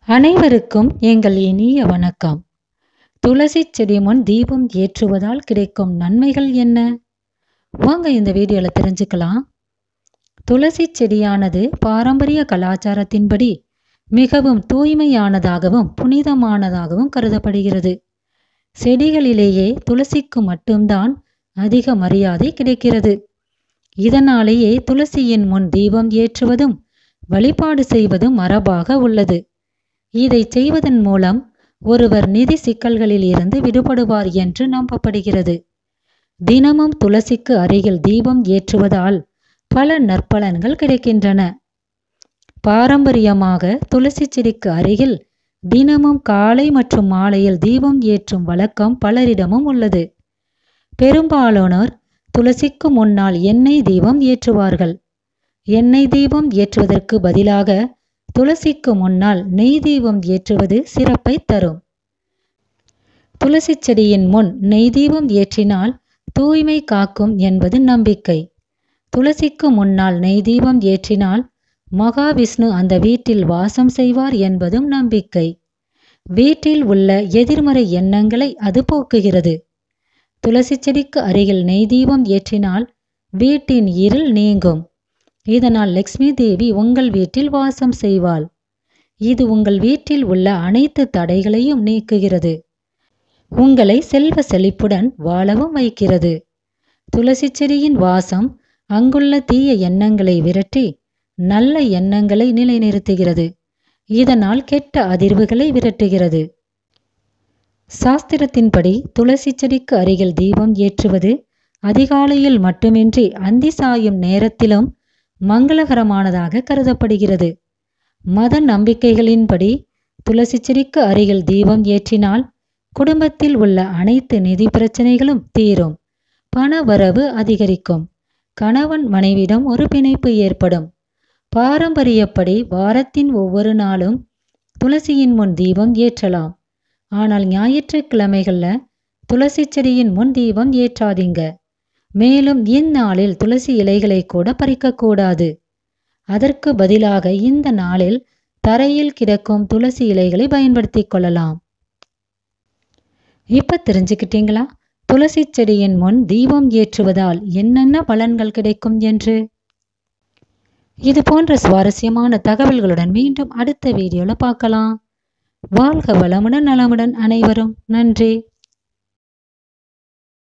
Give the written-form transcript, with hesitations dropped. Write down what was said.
அனைவருக்கும் எங்கள் இனிய வணக்கம். துளசி செடி முன் தீபம் ஏற்றுவதால் கிடைக்கும் நன்மைகள் என்ன? வாங்க இந்த வீடியோல தெரிஞ்சுக்கலாம். துளசி செடியானது பாரம்பரிய கலாச்சாரத்தின்படி மிகவும் தூய்மையானதாகவும் புனிதமானதாகவும் கருதப்படுகிறது. செடிகளிலேயே துளசிக்கு மட்டும்தான் அதிக மரியாதை கிடைக்கிறது. இதனாலேயே துளசியின் முன் தீபம் ஏற்றுவதும் வழிபாடு செய்வதும் மரபாக உள்ளது. இதை செய்வதன் மூலம் ஒருவர் நிதி சிக்கல்களில் இருந்து விடுபடுவார் என்று நம்பப்படுகிறது. தினமும் துளசிக்கு அருகில் தீபம் ஏற்றுவதால் பல நற்பலன்கள் கிடைக்கின்றன. பாரம்பரியமாக துளசி செடிக்கு அருகில் தினமும் காலை மற்றும் மாலையில் தீபம் ஏற்றும் வழக்கம் பலரிடமும் உள்ளது. பெரும்பாலானோர் துளசிக்கு முன்னால் எண்ணெய் தீபம் ஏற்றுவார்கள். எண்ணெய் தீபம் ஏற்றுவதற்கு பதிலாக துளசிக்கு முன்னால் நெய் தீபம் ஏற்றுவது சிறப்பை தரும். துளசி செடியின் முன் நெய் தீபம் ஏற்றினால் தூய்மை காக்கும் என்பது நம்பிக்கை. துளசிக்கு முன்னால் நெய் தீபம் ஏற்றினால் மகாவிஷ்ணு அந்த வீட்டில் வாசம் செய்வார் என்பதும் நம்பிக்கை. வீட்டில் உள்ள எதிர்மறை எண்ணங்களை அது போக்குகிறது. துளசி செடிக்கு அருகில் நெய் தீபம் ஏற்றினால் வீட்டின் இருள் நீங்கும். இதனால் லக்ஷ்மி தேவி உங்கள் வீட்டில் வாசம் செய்வாள். இது உங்கள் வீட்டில் உள்ள அனைத்து தடைகளையும் நீக்குகிறது. உங்களை செல்வ செழிப்புடன் வாழவும் வைக்கிறது. துளசி செடியின் வாசம் அங்குள்ள தீய எண்ணங்களை விரட்டி நல்ல எண்ணங்களை நிலைநிறுத்துகிறது. இதனால் கெட்ட அதிர்வுகளை விரட்டுகிறது. சாஸ்திரத்தின்படி துளசி செடிக்கு அருகில் தீபம் ஏற்றுவது அதிகாலையில் மட்டுமின்றி அந்தி சாயும் நேரத்திலும் மங்களகரமானதாக கருதப்படுகிறது. மத நம்பிக்கைகளின்படி துளசி செடிக்கு அருகில் தீபம் ஏற்றினால் குடும்பத்தில் உள்ள அனைத்து நிதி பிரச்சனைகளும் தீரும். பண வரவு அதிகரிக்கும். கணவன் மனைவிடம் ஒரு பிணைப்பு ஏற்படும். பாரம்பரியப்படி வாரத்தின் ஒவ்வொரு நாளும் துளசியின் முன் தீபம் ஏற்றலாம். ஆனால் ஞாயிற்றுக்கிழமைகள்ல துளசி செடியின் முன் தீபம் ஏற்றாதீங்க. மேலும் இந்நாளில் துளசி இலைகளை கூட பறிக்கக்கூடாது. அதற்கு பதிலாக இந்த நாளில் தரையில் கிடக்கும் துளசி இலைகளை பயன்படுத்தி கொள்ளலாம். இப்ப தெரிஞ்சுக்கிட்டீங்களா துளசி செடியின் முன் தீபம் ஏற்றுவதால் என்னென்ன பலன்கள் கிடைக்கும் என்று? இது போன்ற சுவாரஸ்யமான தகவல்களுடன் மீண்டும் அடுத்த வீடியோல பார்க்கலாம். வாழ்க வளமுடன் நலமுடன் அனைவரும். நன்றி.